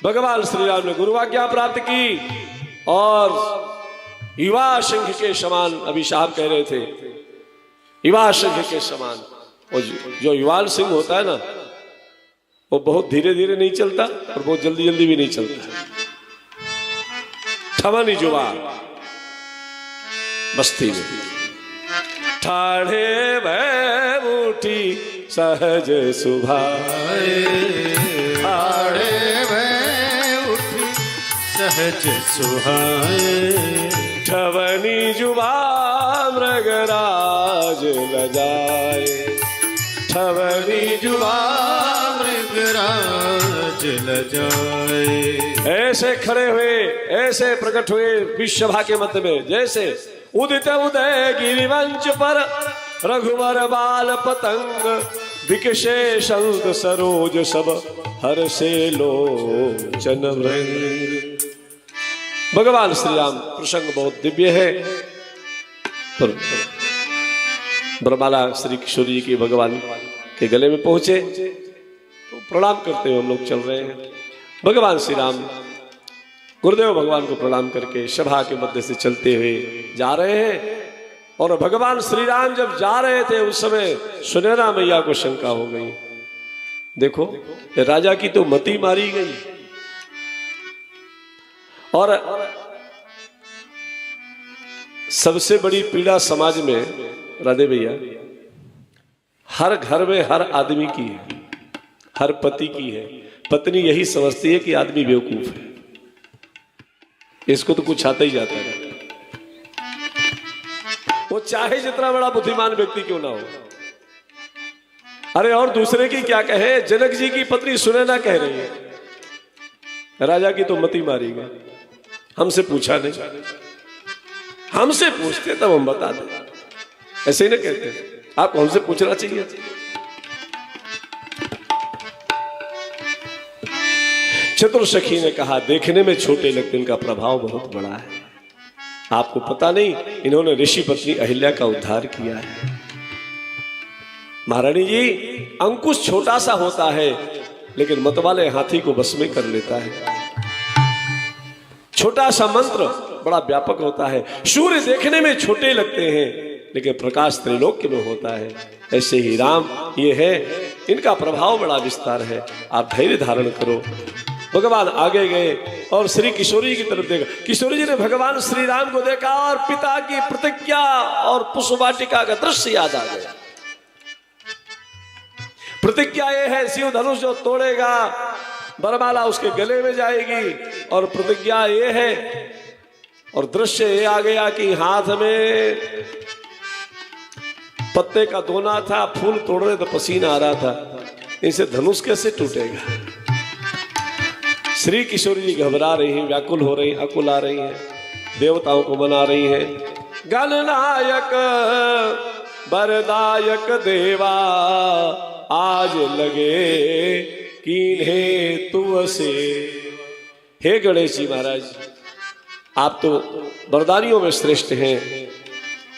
भगवान श्री राम ने गुरुवाज्ञा प्राप्त की और युवा सिंह के समान, अभी साहब कह रहे थे युवा सिंह के समान, और जो युवा सिंह होता है ना वो बहुत धीरे धीरे नहीं चलता और बहुत जल्दी जल्दी भी नहीं चलता। ठमनी जुबा बस्ती में ठाढ़े भय उठी सहज सुभाए, ठाढ़े भय उठी सहज सुहाए, ठवनी जुबा मृगराज लजाए, ठवनी जुबा मृगराज लजाए। ऐसे खड़े हुए, ऐसे प्रकट हुए विश्वभा के मध्य में, जैसे उदित उदय गिरिवंश पर रघुवर बाल पतंग, विकसे संत सरोज सब हर से लोचन भृंग। भगवान श्री राम प्रसंग बहुत दिव्य है। पर ब्रह्माला श्री किशोरी जी की भगवान के गले में पहुंचे तो प्रणाम करते हुए हम लोग चल रहे हैं। भगवान श्री राम गुरुदेव भगवान को प्रणाम करके सभा के मध्य से चलते हुए जा रहे हैं। और भगवान श्री राम जब जा रहे थे उस समय सुनैना मैया को शंका हो गई, देखो राजा की तो मति मारी गई, और सबसे बड़ी पीड़ा समाज में राधे भैया हर घर में हर आदमी की है, हर पति की है। पत्नी यही समझती है कि आदमी बेवकूफ है, इसको तो कुछ आता ही जाता है, वो चाहे जितना बड़ा बुद्धिमान व्यक्ति क्यों ना हो। अरे और दूसरे की क्या कहे, जनक जी की पत्नी सुनैना कह रही है राजा की तो मति मारी गई, हमसे पूछा नहीं, हमसे पूछते तब हम बता दें, ऐसे ही ना कहते, आपको हमसे पूछना चाहिए। चतुर्सखी ने कहा देखने में छोटे लेकिन इनका प्रभाव बहुत बड़ा है, आपको पता नहीं इन्होंने ऋषि पत्नी अहिल्या का उद्धार किया है। महारानी जी अंकुश छोटा सा होता है लेकिन मतवाले हाथी को बस में कर लेता है, छोटा सा मंत्र बड़ा व्यापक होता है। सूर्य देखने में छोटे लगते हैं लेकिन प्रकाश त्रैलोक्य में होता है, ऐसे ही राम ये है, इनका प्रभाव बड़ा विस्तार है। आप धैर्य धारण करो। भगवान आगे गए और श्री किशोरी की तरफ देखा, किशोरी जी ने भगवान श्री राम को देखा और पिता की प्रतिज्ञा और पुष्पवाटिका का दृश्य याद आ गया। प्रतिज्ञा ये है शिव धनुष जो तोड़ेगा बरमाला उसके गले में जाएगी, और प्रतिज्ञा ये है और दृश्य ये आ गया कि हाथ में पत्ते का दोना था, फूल तोड़ रहे तो पसीना आ रहा था, इनसे धनुष कैसे टूटेगा। श्री किशोरी जी घबरा रही हैं, व्याकुल हो रही, अकुल आ रही हैं, देवताओं को मना रही हैं। गणनायक वरदायक देवा आज लगे कीन्हे तुअसे। हे गणेश जी महाराज, आप तो वरदानियों में श्रेष्ठ हैं,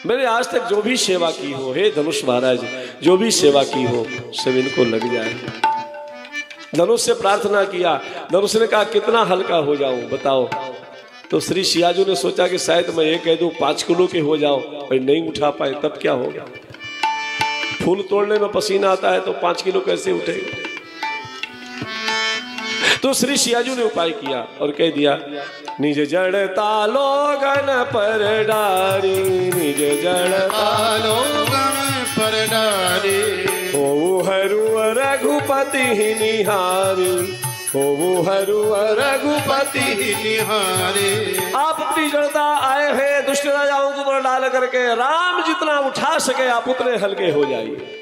मैंने आज तक जो भी सेवा की हो, हे धनुष महाराज जो भी सेवा की हो सब इनको लग जाए। धनुष से प्रार्थना किया, धनुष ने कहा कितना हल्का हो जाऊं बताओ। तो श्री सियाजू ने सोचा कि शायद मैं ये कह दूं 5 किलो के हो जाओ, और नहीं उठा पाए तब क्या होगा। फूल तोड़ने में पसीना आता है तो 5 किलो कैसे उठेगा। तो श्री सियाजू ने उपाय किया और कह दिया निज जड़ तालो गण पर डारी, निज जड़ तालो गण पर डारी, हो हरू रघुपति निहारी, हो हरू रघुपति निहारे। आप अपनी जड़ता आए हैं दुष्ट राजाओं को ऊपर डाल करके, राम जितना उठा सके आप उतने हल्के हो जाइए।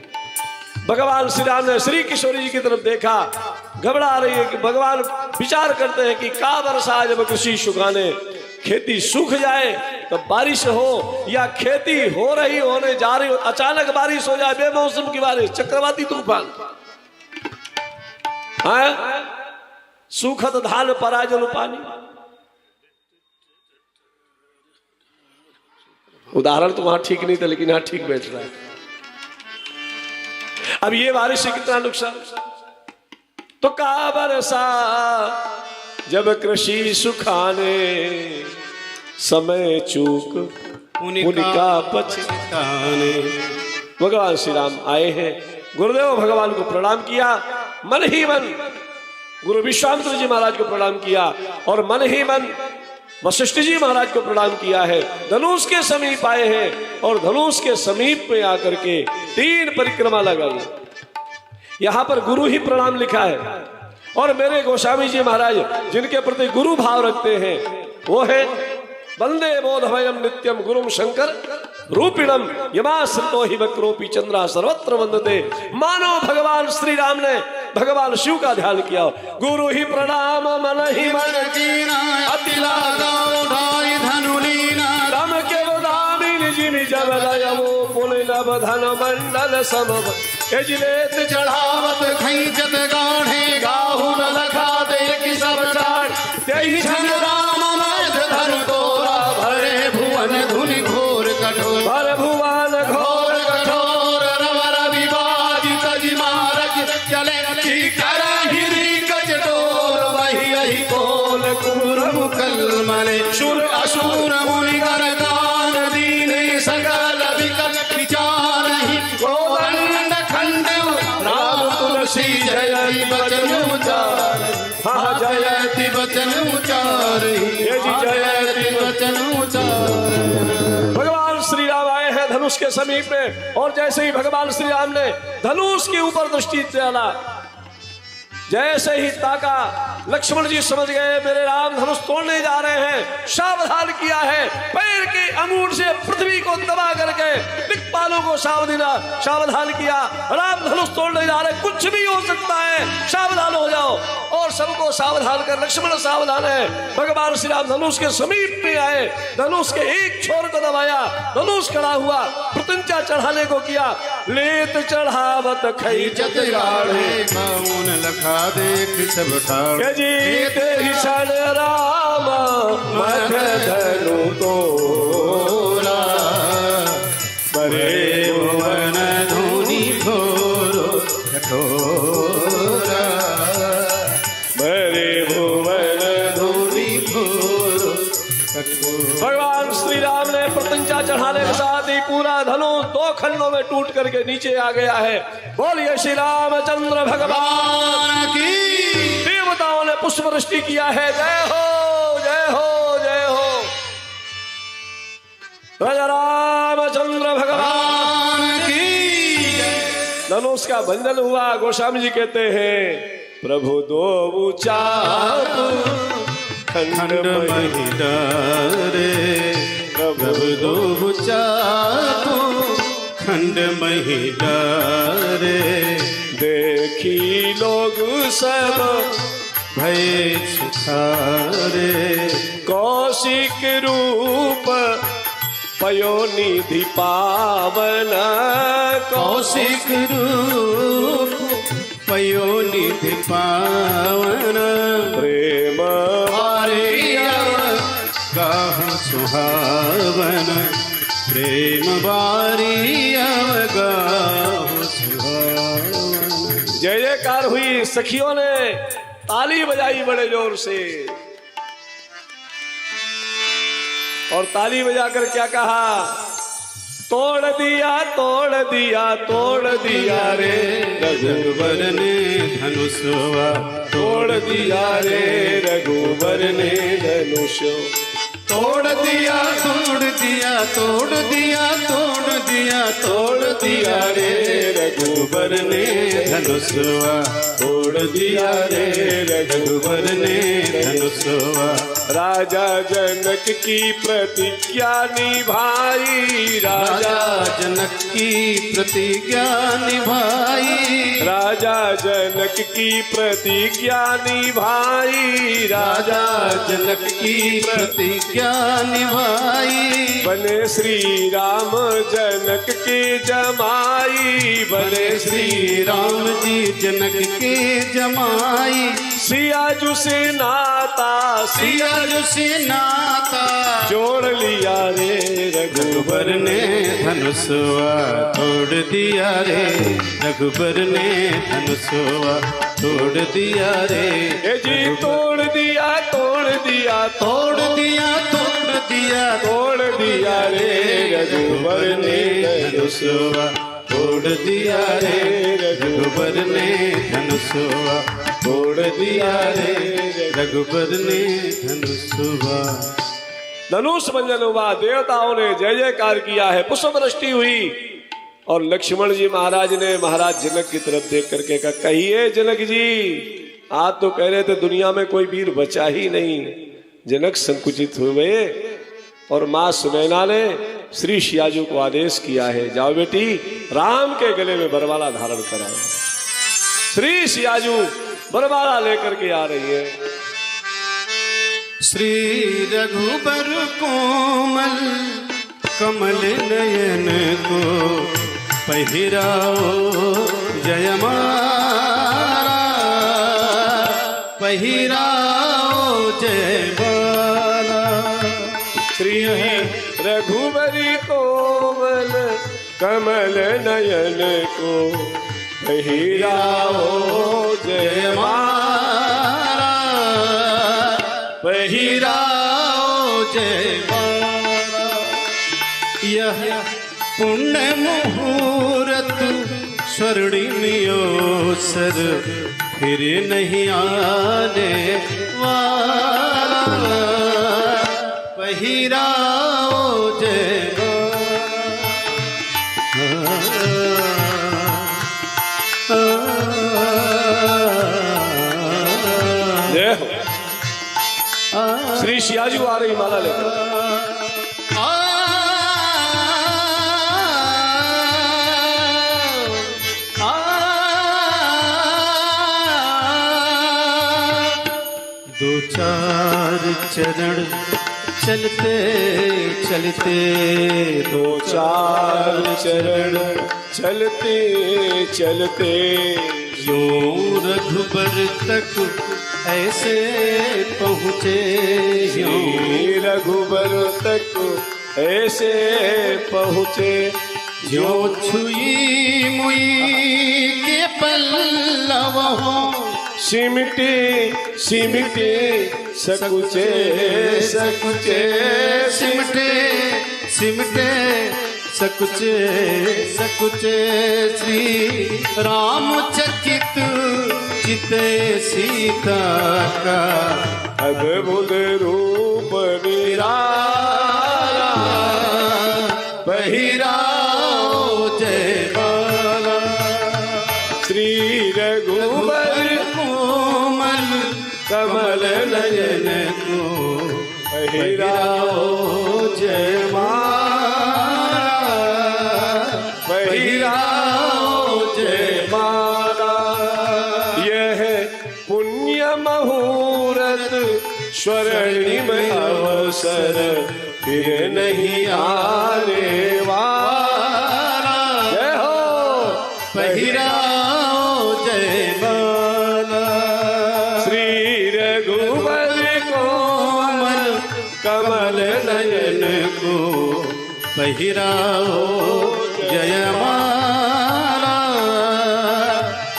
भगवान श्री राम ने श्री किशोरी जी की तरफ देखा, घबरा रही है कि भगवान विचार करते हैं कि का वर्षा जब कृषि सुखाने, खेती सूख जाए तब बारिश हो, या खेती हो रही होने जा रही हो अचानक बारिश हो जाए, बेमौसम की बारिश, चक्रवाती तूफान, सूखत धान पराजल पानी। उदाहरण तो वहां ठीक नहीं था लेकिन यहां ठीक बैठ रहा है। अब ये बारिश से कितना नुकसान। तो का बरसा जब कृषि सुखाने समय चूक उनका पछताने। भगवान श्री राम आए हैं, गुरुदेव भगवान को प्रणाम किया, मन ही मन गुरु विश्वामित्र जी महाराज को प्रणाम किया और मन ही मन वशिष्ठ जी महाराज को प्रणाम किया है। धनुष के समीप आए हैं और धनुष के समीप में आकर के 3 परिक्रमा लगाई। यहां पर गुरु ही प्रणाम लिखा है और मेरे गोस्वामी जी महाराज जिनके प्रति गुरु भाव रखते हैं वो है वंदे बोधमयम नित्यम गुरुम शंकर रूपिणम यमाश्रितो हि वक्रोपि चंद्रा सर्वत्र वंदते। मानो भगवान श्री राम ने भगवान शिव का ध्यान किया। गुरु ही प्रणाम मन ही मन कीना अति लगाओ ढाई धनुलीना राम के गोदामी निज निज बलयमो पुनः धन मंडल समभ एजिलेत चढ़ावत खैचत गाढ़े गाहु न लखा देख सब चाड़ तेहि छन राम मध धर तोरा भरे भुवन धुनि घोर कठोर भर भुवन घोर कठोर रवर विवादित जिमारक चले कर हिरी कचटोर वही यही बोल कुर मुकल मले सुर असुर मुनि कर दान दीने सकल विकट विचार ही गोदंड खंड राम तुलसी जयति वचन उचार हाँ जयति वचन उचार जयति वचन उचार। भगवान श्री राम आए हैं धनुष के समीप में और जैसे ही भगवान श्री राम ने धनुष के ऊपर दृष्टि डाला, जैसे ही ताका लक्ष्मण जी समझ गए मेरे राम धनुष तोड़ने जा रहे हैं। सावधान किया है, पैर के अंगूठ से पृथ्वी को दबा करके दिक्पालों को सावधान किया। राम धनुष तोड़ने जा रहे, कुछ भी हो सकता है, सावधान हो जाओ। और सबको सावधान कर लक्ष्मण सावधान है। भगवान श्री राम धनुष के समीप में आए, धनुष के एक छोर को दबाया, धनुष खड़ा हुआ, प्रत्यंचा चढ़ाने को किया। लेत चढ़ावत खैचत गाढ़े मौन लखा देख सब ठाड़ जीते ही क्षण राम मठ धनु तोरा बरे भुवन धुनि घोर कठोरा बरे भुवन धुनि घोर कठोरा। भगवान श्री राम ने प्रत्यंचा चढ़ाने के साथ ही पूरा धनुष 2 खंडों में टूट करके नीचे आ गया है। बोलिए श्री रामचंद्र भगवान की। देवताओं ने पुष्प वृष्टि किया है। जय हो जय हो जय हो राजा रामचंद्र भगवान की। धनुष का बंधन हुआ। गोस्वामी जी कहते हैं प्रभु दो चाप खंड महिडारे प्रभु दो चाप खंड महिडारे देखी लोग सब भय सुखारे कौशिक रूप पयोनिधि पावन कौशिक रूप पयोनिधि पावन प्रेम गाह सुहावन प्रेम बारी गाह सुहावन। जय जयकार हुई। सखियों ने ताली बजाई बड़े जोर से और ताली बजाकर क्या कहा, तोड़ दिया तोड़ दिया तोड़ दिया रे रघुवर ने धनुषवा तोड़ दिया रे रघुवर ने धनुष तोड़ दिया तोड़ दिया तोड़ दिया तोड़ दिया तोड़ दिया रे रघुवर ने धनुषवा तोड़ दिया रे रघुवर ने धनुषवा। राजा जनक की प्रतिज्ञा निभाई राजा जनक की प्रतिज्ञा निभाई राजा जनक की प्रतिज्ञा निभाई राजा जनक की प्रतिज्ञा निभाई बने श्री राम जनक के जमाई बने श्री राम जी जनक के जमाई सियाजू से नाता सियाजू से नाता जोड़ लिया रे रघुबर ने धनुषवा तोड़ दिया रे रघुबर ने धनुषवा तोड़ दिया रे हे जी तोड़ दिया तोड़ दिया तोड़ दिया तोड़ दिया तोड़ दिया रे रघुबर ने धनुषवा तोड़ दिया रे रघुबर ने धनुषवा तोड़ दिया रे रघुबर ने धनुषवा। धनुष भंजन हुआ, देवताओं ने जय जयकार किया है, पुष्प वृष्टि हुई और लक्ष्मण जी महाराज ने महाराज जनक की तरफ देख करके कहा, कहिए जनक जी, आप तो कह रहे थे दुनिया में कोई वीर बचा ही नहीं। जनक संकुचित हुए और मां सुनैना ने श्री सियाजू को आदेश किया है, जाओ बेटी राम के गले में बरमाला धारण कराओ। श्री सियाजू बरमाला लेकर के आ रही है। श्री रघुबर कोमल कमल नयन को पहिराओ जयमाला पहिराओ जयमाला। श्री रघुबरी कोमल कमल नयन को पहिराओ जयमाला पहिराओ जयमाला। यह पुण्य मुहूर्त स्वर्णिमयोत्सर फिर नहीं आने वाला पहिराओ जय हो। श्री सियाजू आ रही माला लेकर। दो चार चरण चलते चलते दो चार चरण चलते चलते यूं रघुबर तक ऐसे पहुँचे यूं रघुबर तक ऐसे पहुँचे जो छुई मुई के पल्लव हो सिमटे सिमटे सकुचे सकुचे सिमटे सिमटे सकुचे सकुचे श्री राम चकित चिते सीता का अद्भुत रूप निराला पहिराओ जयमाला। श्री रघुबर कोमल कमल नयन को पहिराओ जयमाला पहिराओ जयमाला। यह पुण्य मुहूर्त स्वर्णिम अवसर फिर नहीं आने वाला। जय हो। पहिराओ जयमाला। श्री रघुबर कोमल कमल नयन को पहिराओ जयमाला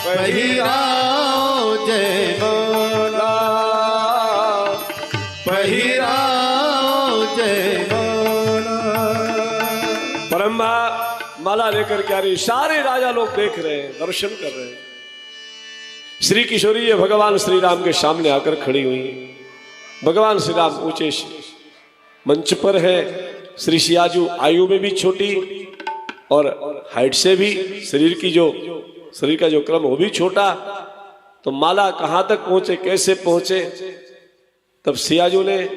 पहिराओ जयमाला पहिराओ जयमाला। ब्रह्मा माला लेकर के आ रही, सारे राजा लोग देख रहे हैं, दर्शन कर रहे हैं। श्री किशोरी ये भगवान श्री राम के सामने आकर खड़ी हुई। भगवान श्री राम ऊंचे मंच पर है। श्री सियाजू आयु में भी छोटी और हाइट से भी शरीर का जो क्रम वो भी छोटा। तो माला कहां तक पहुंचे, कैसे पहुंचे? तब सियाजू ने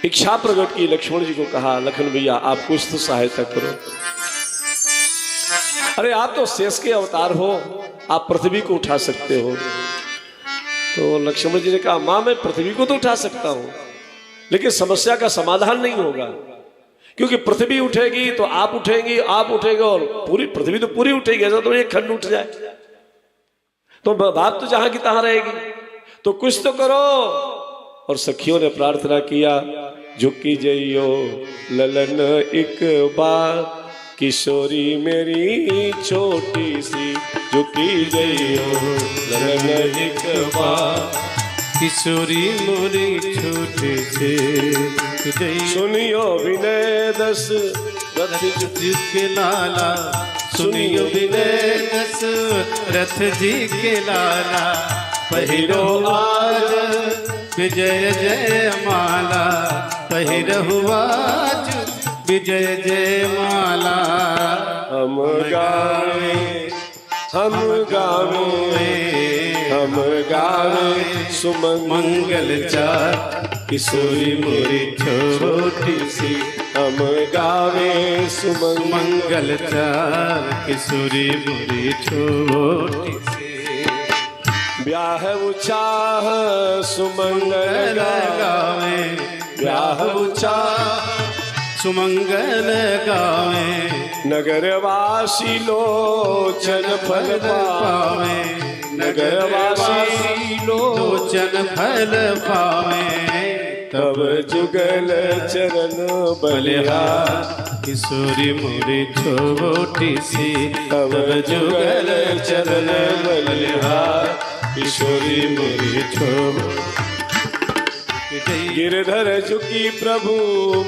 इच्छा प्रकट की, लक्ष्मण जी को कहा, लखन भैया आप कुछ तो सहायता करो। अरे आप तो शेष के अवतार हो, आप पृथ्वी को उठा सकते हो। तो लक्ष्मण जी ने कहा, मां मैं पृथ्वी को तो उठा सकता हूं, लेकिन समस्या का समाधान नहीं होगा, क्योंकि पृथ्वी उठेगी तो आप उठेंगी, आप उठेंगे और पूरी पृथ्वी तो पूरी उठेगी। ऐसा तो एक खंड उठ जाए तो बात तो जहां की तहां रहेगी। तो कुछ तो करो। और सखियों ने प्रार्थना किया, झुकी जइयो ललन एक बार, किशोरी मेरी छोटी सी झुकी जइयो ललन एक बार। किशोरी मोरी छोटे से सुनियो विनय दस रथ जी के लाला, सुनियो विनय दस रथ जी के लाला, पहिरो आज विजय जय माला, पहिरो आज विजय जय माला। हम गावे हम गावे हम गावे सुमंगल चार, किशोरी मोरी छोटी सी हम गावे सुमंगल चार, किशोरी मोरी छोटी सी। ब्याह उचाह सुमंगल गावे, ब्याह उचाह सुमंगल गावे, नगरवासी लोचन फल पावे, नगरवासी लोचन फल पावे। तब जुगल चरण बलिहार, किशोरी मोरी छोटी सी तब जुगल चरण बलिहार, किशोरी मोरी छोटी। गिरधर झुकी प्रभु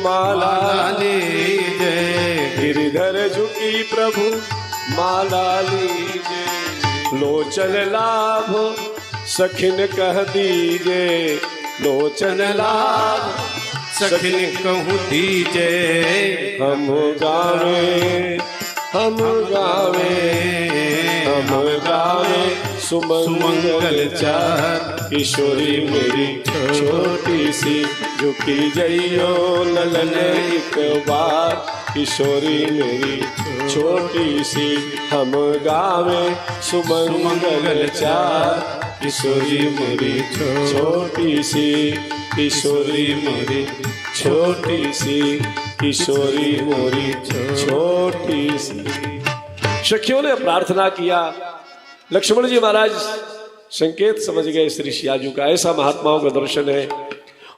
माला लीजे, गिरधर झुकी प्रभु माला लीजे। लोचन लाभ सखिन कह दीजे, लोचन लाभ सखिन कहूँ दीजे। हम गावे हम गावे हम गावे सुमंगल चार, किशोरी मेरी छोटी सी झुकी जइयो ललन एक बार। किशोरी मेरी छोटी सी हम गावे सुमंगल चार, किशोरी मेरी छोटी सी, किशोरी मेरी छोटी सी, किशोरी मोरी छोटी सी। सखियों ने प्रार्थना किया। लक्ष्मण जी महाराज संकेत समझ गए श्री सियाजू का, ऐसा महात्माओं का दर्शन है।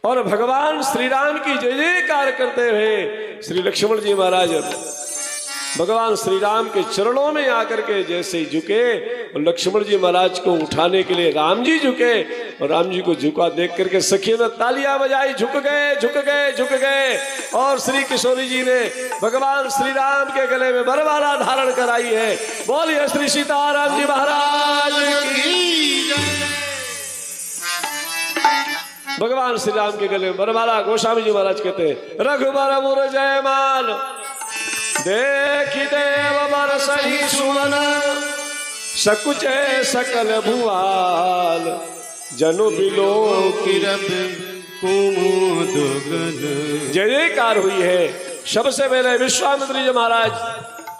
और भगवान श्री राम की जय जयकार करते हुए श्री लक्ष्मण जी महाराज भगवान श्री राम के चरणों में आकर के जैसे ही झुके, और लक्ष्मण जी महाराज को उठाने के लिए राम जी झुके, और राम जी को झुका देख करके सखियों ने तालियां बजाई, झुक गए झुक गए झुक गए। और श्री किशोरी जी ने भगवान श्री राम के गले में वरमाला धारण कराई है। बोलिए श्री सीताराम जी महाराज की जय। भगवान श्री राम के गले में वरमाला गोस्वामी जी महाराज कहते हैं, रघुबर मुर जयमाल देखी देव बर सही सुमन, सकुचे सकल भुआल, जनु बिलो किरब कुमुदुगन। जय जयकार हुई है। सबसे पहले विश्वामित्र जी महाराज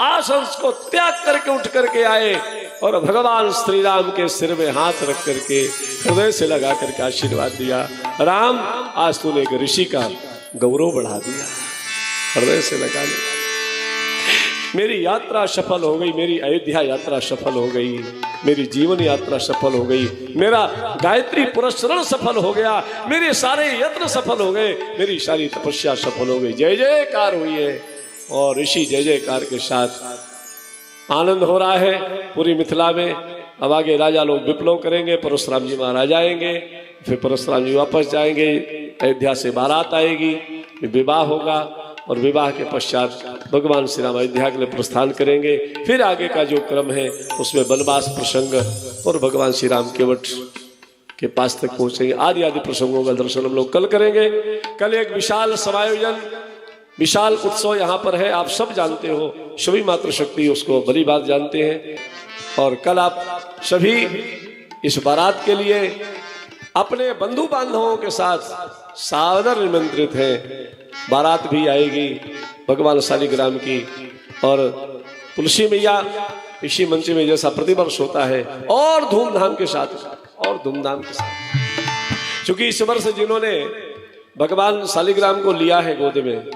आसन को त्याग करके उठ करके आए, और भगवान श्री राम के सिर में हाथ रख करके हृदय से लगा करके आशीर्वाद दिया। राम, आज तूने एक ऋषि का गौरव बढ़ा दिया, हृदय से लगा लिया। मेरी यात्रा सफल हो गई, मेरी अयोध्या यात्रा सफल हो गई, मेरी जीवन यात्रा सफल हो गई, मेरा गायत्री पुरस्करण सफल हो गया, मेरे सारे यत्न सफल हो गए, मेरी सारी तपस्या सफल हो गई। जय जयकार हुई है। और ऋषि जय जयकार के साथ आनंद हो रहा है पूरी मिथिला में। अब आगे राजा लोग विप्लव करेंगे, परशुराम जी महाराज आएंगे, फिर परशुराम जी वापस जाएंगे, अयोध्या से बारात आएगी, विवाह होगा, और विवाह के पश्चात भगवान श्री राम अयोध्या के लिए प्रस्थान करेंगे। फिर आगे का जो क्रम है उसमें वनवास प्रसंग और भगवान श्री राम केवट के पास तक पहुंचेंगे। आदि आदि प्रसंगों का दर्शन हम लोग कल करेंगे। कल एक विशाल समायोजन, विशाल उत्सव यहाँ पर है, आप सब जानते हो, सभी मातृशक्ति उसको भली बात जानते हैं। और कल आप सभी इस बारात के लिए अपने बंधु बांधवों के साथ सादर निमंत्रित हैं। बारात भी आएगी भगवान शालिग्राम की, और तुलसी मैया इसी मंच में जैसा प्रतिवर्ष होता है और धूमधाम के साथ, और धूमधाम के साथ। क्योंकि इस वर्ष जिन्होंने भगवान शालिग्राम को लिया है गोद में,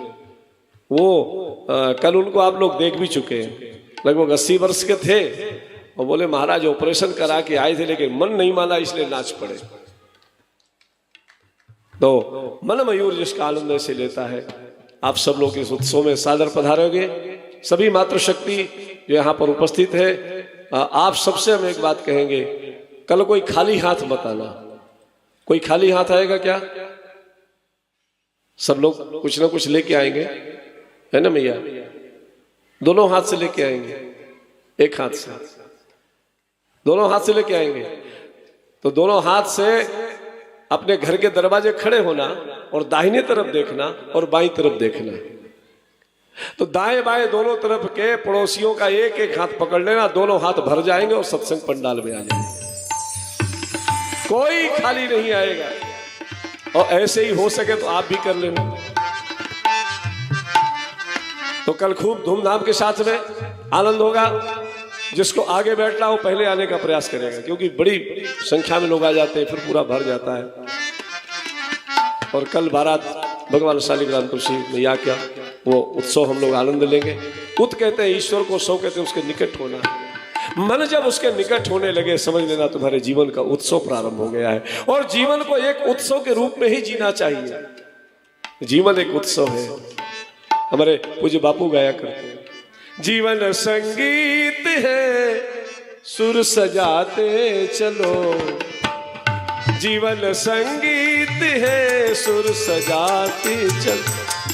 वो कल उनको आप लोग देख भी चुके हैं। लगभग 80 वर्ष के थे, और बोले महाराज ऑपरेशन करा के आए थे लेकिन मन नहीं माना, इसलिए नाच पड़े। तो मन मयूर जिसका आनंद से लेता है, आप सब लोग इस उत्सव में सादर पधारोगे। सभी मातृशक्ति जो यहाँ पर उपस्थित है, आप सबसे हम एक बात कहेंगे, कल कोई खाली हाथ मत आना। कोई खाली हाथ आएगा क्या? सब लोग कुछ ना कुछ लेके आएंगे, है ना भैया? दोनों हाथ से लेके आएंगे, एक हाथ से, दोनों हाथ से लेके आएंगे। तो दोनों हाथ से अपने घर के दरवाजे खड़े होना और दाहिने तरफ देखना और बाईं तरफ देखना। तो दाएं बाएं दोनों तरफ के पड़ोसियों का एक एक हाथ पकड़ लेना, दोनों हाथ भर जाएंगे और सत्संग पंडाल में आ जाएंगे। कोई खाली नहीं आएगा। और ऐसे ही हो सके तो आप भी कर लेना। तो कल खूब धूमधाम के साथ में आनंद होगा। जिसको आगे बैठना हो पहले आने का प्रयास करेगा, क्योंकि बड़ी संख्या में लोग आ जाते हैं, फिर पूरा भर जाता है। और कल बारात भगवान शालिग्राम तुलसी मैया क्या वो उत्सव हम लोग आनंद लेंगे। उत कहते हैं ईश्वर को, सौ कहते हैं उसके निकट होना। मन जब उसके निकट होने लगे, समझ लेना तुम्हारे जीवन का उत्सव प्रारंभ हो गया है। और जीवन को एक उत्सव के रूप में ही जीना चाहिए। जीवन एक उत्सव है। हमारे पूज्य बापू गाया करते हैं, जीवन संगीत है सुर सजाते चलो। जीवन संगीत है सुर सजाते चलो।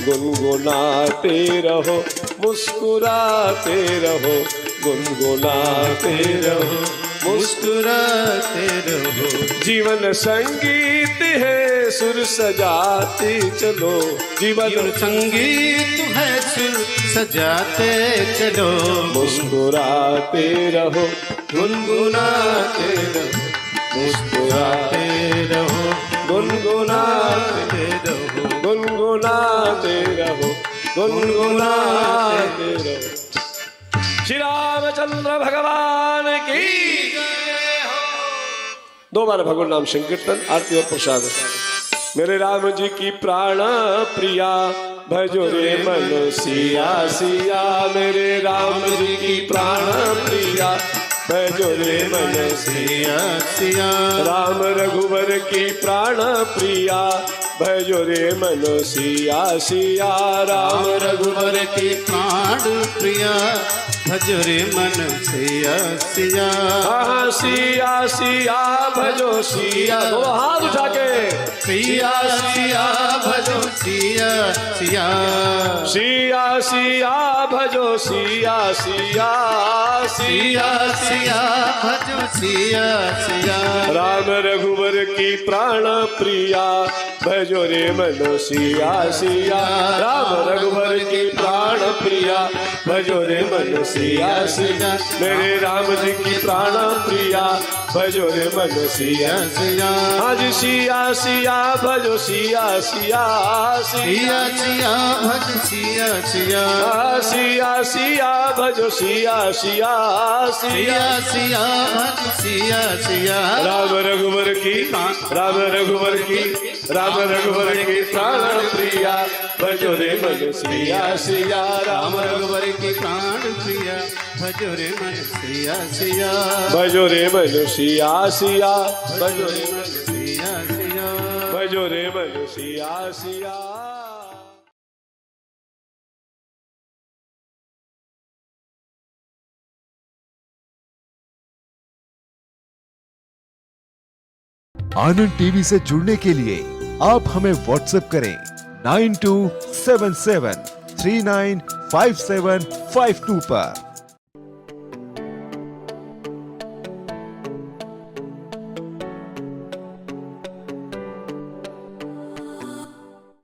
गुनगुनाते रहो मुस्कुराते रहो, गुनगुनाते रहो मुस्कुराते रहो। जीवन संगीत है सुर सजाते चलो। जीवन संगीत है सुर सजाते चलो। मुस्कुराते रहो गुनगुनाते रहो, मुस्कुराते रहो गुनगुनाते रहो, गुनगुनाते रहो, गुनगुनाते रहो। श्री रामचंद्र भगवान की दो बार भगवान नाम संकीर्तन, आरती और प्रसाद। मेरे राम जी की प्राण प्रिया भजो रे मन सिया सिया। मेरे राम जी की प्राण प्रिया भजो रे मन सिया सिया। राम रघुवर की प्राण प्रिया भजो रे मन सिया सिया। राम रघुवर की प्राण प्रिया भजो रे मन सिया सिया। हाँ सिया सिया भजो सिया। दो हाथ उठा के सिया सिया भजो सिया सिया। सिया सिया भजो सिया सिया। सिया सिया भजो सिया सिया। राम रघुवर की प्राण प्रिया भजो रे मन सिया सिया। राम रघुवर की प्राण प्रिया भजो रे मन सिया सिया। मेरे राम जी की प्राण प्रिया भजो रे मन सिया सिया। आज सिया सिया भजो सिया सिया। सिया सिया भजो सिया सिया। सिया सिया भजो सिया सिया। सिया सिया भजो सिया सिया। राम रघुवर की राम रघुवर की राम रघुवर की प्राण प्रिया भजो रे मन सिया सिया। राम रघुवर की प्राण प्रिया भजो रे मन सिया सिया। भजो रे मन सिया सिया। भजो रे मन सिया सिया। भजो रे मन सिया सिया। आनंद टीवी से जुड़ने के लिए आप हमें व्हाट्सएप करें 9277395752 पर।